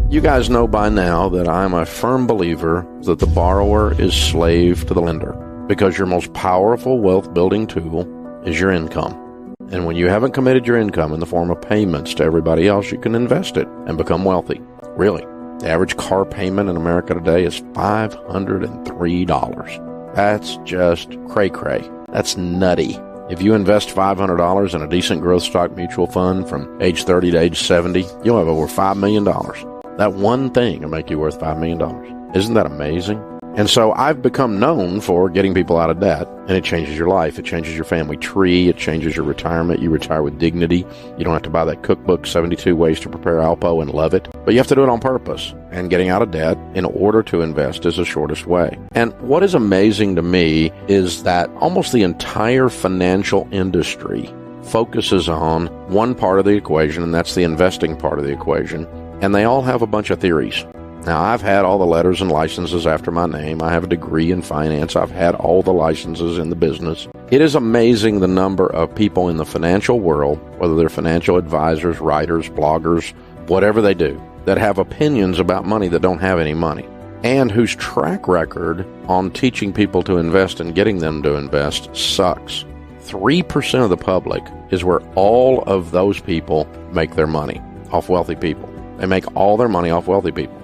You guys know by now that I'm a firm believer that the borrower is slave to the lender, because your most powerful wealth-building tool is your income. And when you haven't committed your income in the form of payments to everybody else, you can invest it and become wealthy. Really. The average car payment in America today is $503. That's just cray-cray. That's nutty. If you invest $500 in a decent growth stock mutual fund from age 30 to age 70, you'll have over $5 million. That one thing will make you worth $5 million. Isn't that amazing? And so I've become known for getting people out of debt, and it changes your life. It changes your family tree. It changes your retirement. You retire with dignity. You don't have to buy that cookbook, 72 Ways to Prepare Alpo, and love it. But you have to do it on purpose. And getting out of debt in order to invest is the shortest way. And what is amazing to me is that almost the entire financial industry focuses on one part of the equation, and that's the investing part of the equation. And they all have a bunch of theories. Now, I've had all the letters and licenses after my name. I have a degree in finance. I've had all the licenses in the business. It is amazing the number of people in the financial world, whether they're financial advisors, writers, bloggers, whatever they do, that have opinions about money that don't have any money, and whose track record on teaching people to invest and getting them to invest sucks. 3% of the public is where all of those people make their money, off wealthy people. They make all their money off wealthy people.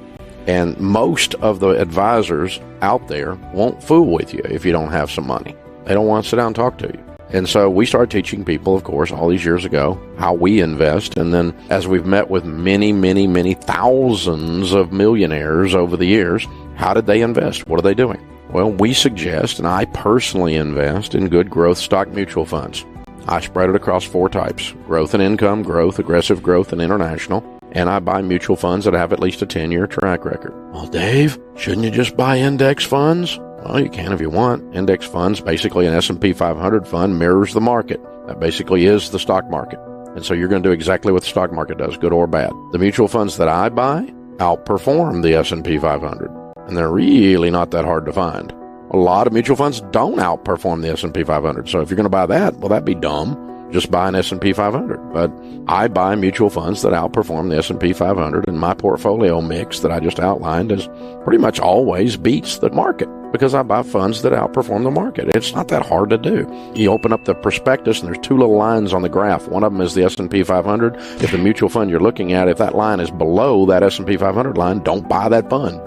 And most of the advisors out there won't fool with you if you don't have some money. They don't want to sit down and talk to you. And so we started teaching people, of course, all these years ago, how we invest. And then as we've met with many, many, many thousands of millionaires over the years, how did they invest? What are they doing? Well, we suggest, and I personally invest in good growth stock mutual funds. I spread it across 4 types: growth and income, growth, aggressive growth, and international. And I buy mutual funds that have at least a 10-year track record. Well, Dave, shouldn't you just buy index funds? Well, you can if you want. Index funds, basically an S&P 500 fund, mirrors the market. That basically is the stock market. And so you're going to do exactly what the stock market does, good or bad. The mutual funds that I buy outperform the S&P 500. And they're really not that hard to find. A lot of mutual funds don't outperform the S&P 500. So if you're going to buy that, well, that'd be dumb. Just buy an S&P 500. But I buy mutual funds that outperform the S&P 500, and my portfolio mix that I just outlined is pretty much always beats the market because I buy funds that outperform the market. It's not that hard to do. You open up the prospectus, and there's 2 little lines on the graph. One of them is the S&P 500. If the mutual fund you're looking at, if that line is below that S&P 500 line, don't buy that fund.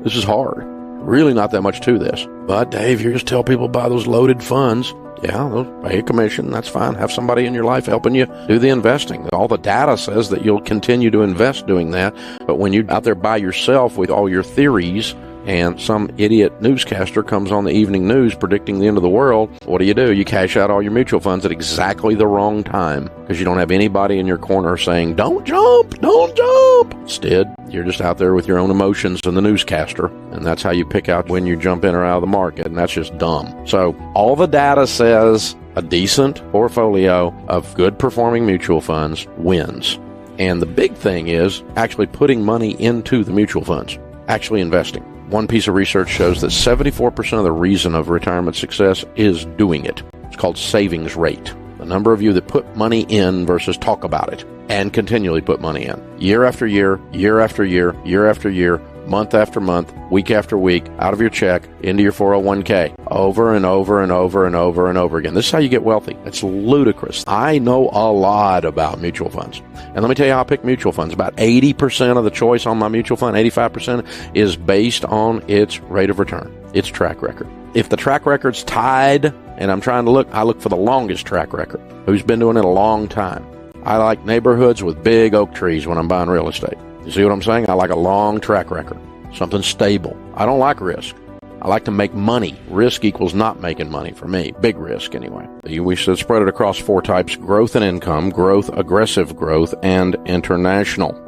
This is hard. Really not that much to this. But, Dave, you just tell people buy those loaded funds. Yeah, they'll pay a commission. That's fine. Have somebody in your life helping you do the investing. All the data says that you'll continue to invest doing that. But when you're out there by yourself with all your theories and some idiot newscaster comes on the evening news predicting the end of the world, what do? You cash out all your mutual funds at exactly the wrong time because you don't have anybody in your corner saying, don't jump, don't jump. Instead, you're just out there with your own emotions and the newscaster, and that's how you pick out when you jump in or out of the market, and that's just dumb. So all the data says a decent portfolio of good performing mutual funds wins. And the big thing is actually putting money into the mutual funds, actually investing. One piece of research shows that 74% of the reason of retirement success is doing it. It's called savings rate. The number of you that put money in versus talk about it and continually put money in. Year after year, year after year, year after year, month after month, week after week, out of your check, into your 401k, over and over and over and over and over again. This is how you get wealthy. It's ludicrous. I know a lot about mutual funds. And let me tell you how I pick mutual funds. About 80% of the choice on my mutual fund, 85%, is based on its rate of return, its track record. If the track record's tied, and I'm trying to look, I look for the longest track record. Who's been doing it a long time? I like neighborhoods with big oak trees when I'm buying real estate. You see what I'm saying? I like a long track record, something stable. I don't like risk. I like to make money. Risk equals not making money for me. Big risk, anyway. We should spread it across 4 types: growth and income, growth, aggressive growth, and international.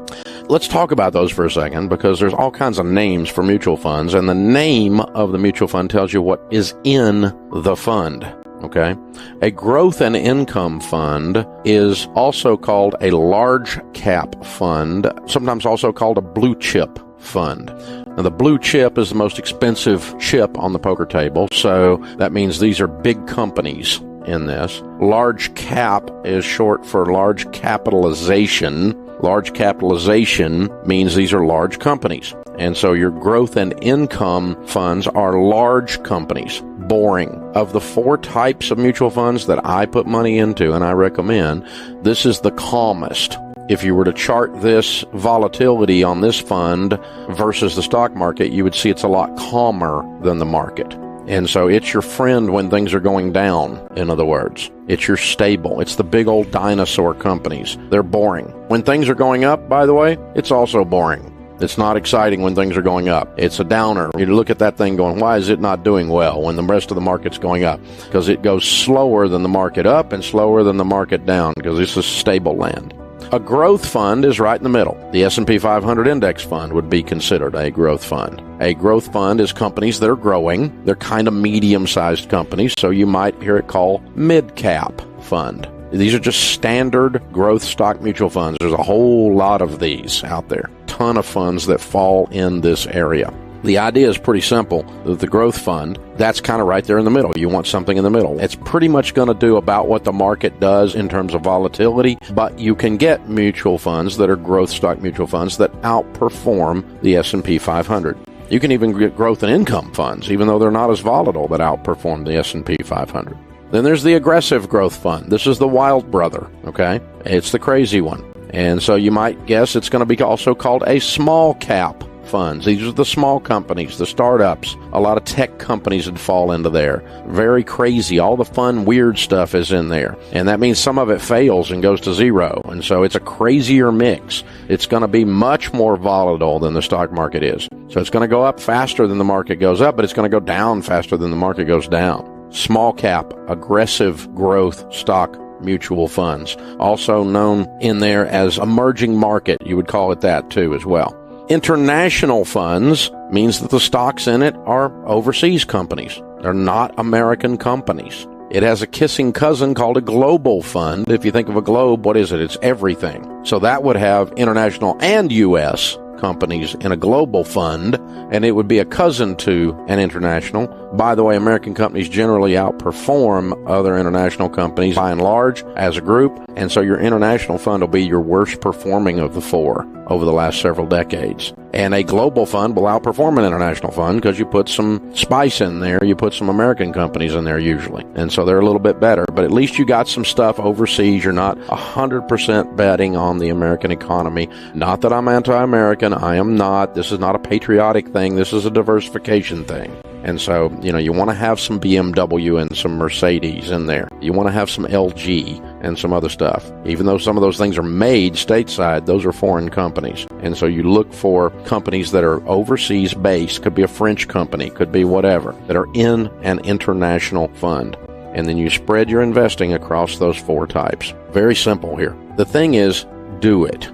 Let's talk about those for a second, because there's all kinds of names for mutual funds, and the name of the mutual fund tells you what is in the fund. Okay? A growth and income fund is also called a large cap fund, sometimes also called a blue chip fund. Now, the blue chip is the most expensive chip on the poker table, so that means these are big companies in this. Large cap is short for large capitalization, Large capitalization means these are large companies. And so your growth and income funds are large companies. Boring. Of the 4 types of mutual funds that I put money into and I recommend, this is the calmest. If you were to chart this volatility on this fund versus the stock market, you would see it's a lot calmer than the market. And so it's your friend when things are going down, in other words. It's your stable. It's the big old dinosaur companies. They're boring. When things are going up, by the way, it's also boring. It's not exciting when things are going up. It's a downer. You look at that thing going, why is it not doing well when the rest of the market's going up? Because it goes slower than the market up and slower than the market down, because this is stable land. A growth fund is right in the middle. The S&P 500 index fund would be considered a growth fund. A growth fund is companies that are growing. They're kind of medium-sized companies, so you might hear it called mid-cap fund. These are just standard growth stock mutual funds. There's a whole lot of these out there. Ton of funds that fall in this area. The idea is pretty simple. The growth fund, that's kind of right there in the middle. You want something in the middle. It's pretty much going to do about what the market does in terms of volatility, but you can get mutual funds that are growth stock mutual funds that outperform the S&P 500. You can even get growth and income funds, even though they're not as volatile, that outperform the S&P 500. Then there's the aggressive growth fund. This is the wild brother, okay? It's the crazy one. And so you might guess it's going to be also called a small cap funds. These are the small companies, the startups. A lot of tech companies would fall into there. Very crazy. All the fun, weird stuff is in there. And that means some of it fails and goes to zero. And so it's a crazier mix. It's going to be much more volatile than the stock market is. So it's going to go up faster than the market goes up, but it's going to go down faster than the market goes down. Small cap, aggressive growth stock mutual funds, also known in there as emerging market. You would call it that too as well. International funds means that the stocks in it are overseas companies. They're not American companies. It has a kissing cousin called a global fund. If you think of a globe, what is it? It's everything. So that would have international and U.S. companies in a global fund, and it would be a cousin to an international. By the way, American companies generally outperform other international companies by and large as a group, and so your international fund will be your worst performing of the 4 over the last several decades. And a global fund will outperform an international fund because you put some spice in there, you put some American companies in there usually, and so they're a little bit better, but at least you got some stuff overseas. You're not 100% betting on the American economy. Not that I'm anti-American, I am not. This is not a patriotic thing, this is a diversification thing. And so, you want to have some BMW and some Mercedes in there. You want to have some LG and some other stuff. Even though some of those things are made stateside, those are foreign companies. And so you look for companies that are overseas based, could be a French company, could be whatever, that are in an international fund. And then you spread your investing across those 4 types. Very simple here. The thing is, do it.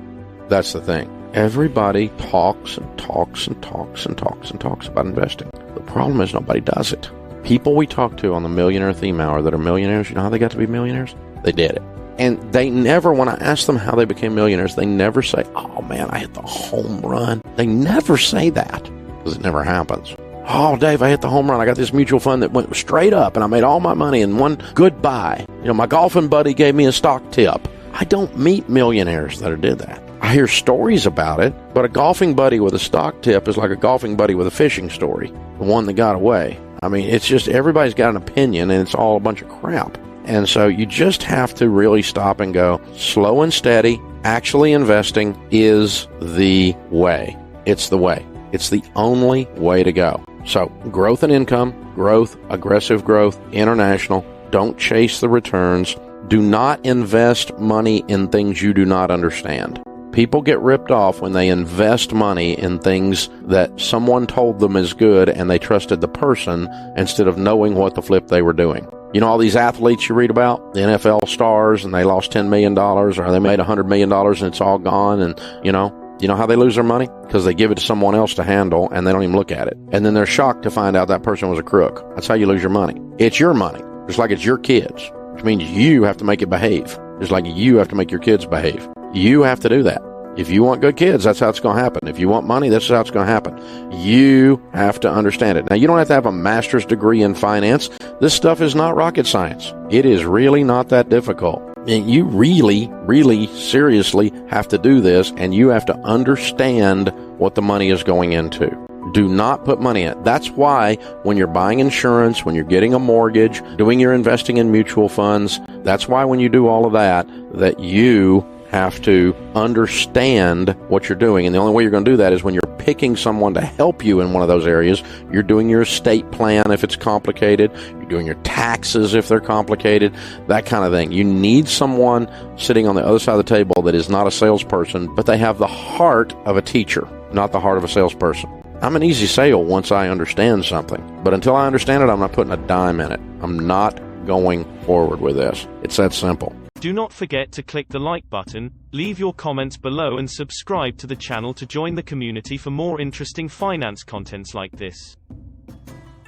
That's the thing. Everybody talks and talks and talks and talks and talks about investing. The problem is nobody does it. People we talk to on the Millionaire Theme Hour that are millionaires, you know how they got to be millionaires? They did it. And they never, when I ask them how they became millionaires, they never say, oh man, I hit the home run. They never say that because it never happens. Oh, Dave, I hit the home run. I got this mutual fund that went straight up and I made all my money in one good buy. My golfing buddy gave me a stock tip. I don't meet millionaires that did that. I hear stories about it, but a golfing buddy with a stock tip is like a golfing buddy with a fishing story, the one that got away. I mean, it's just everybody's got an opinion, and it's all a bunch of crap. And so you just have to really stop and go slow and steady. Actually investing is the way. It's the way. It's the only way to go. So growth and income, growth, aggressive growth, international. Don't chase the returns. Do not invest money in things you do not understand. People get ripped off when they invest money in things that someone told them is good and they trusted the person instead of knowing what the flip they were doing. All these athletes you read about, the NFL stars, and they lost $10 million or they made $100 million and it's all gone. And, you know how they lose their money? Because they give it to someone else to handle and they don't even look at it. And then they're shocked to find out that person was a crook. That's how you lose your money. It's your money. Just like it's your kids, which means you have to make it behave. Just like you have to make your kids behave. You have to do that. If you want good kids, that's how it's going to happen. If you want money, this is how it's going to happen. You have to understand it. Now, you don't have to have a master's degree in finance. This stuff is not rocket science. It is really not that difficult. And you really, really seriously have to do this, and you have to understand what the money is going into. Do not put money in it. That's why when you're buying insurance, when you're getting a mortgage, doing your investing in mutual funds, that's why when you do all of that, that you have to understand what you're doing. And the only way you're going to do that is when you're picking someone to help you in one of those areas. You're doing your estate plan if it's complicated. You're doing your taxes if they're complicated, that kind of thing. You need someone sitting on the other side of the table that is not a salesperson, but they have the heart of a teacher, not the heart of a salesperson. I'm an easy sale once I understand something, but until I understand it, I'm not putting a dime in it. I'm not going forward with this. It's that simple. Do not forget to click the like button, leave your comments below and subscribe to the channel to join the community for more interesting finance contents like this.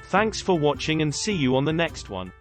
Thanks for watching and see you on the next one.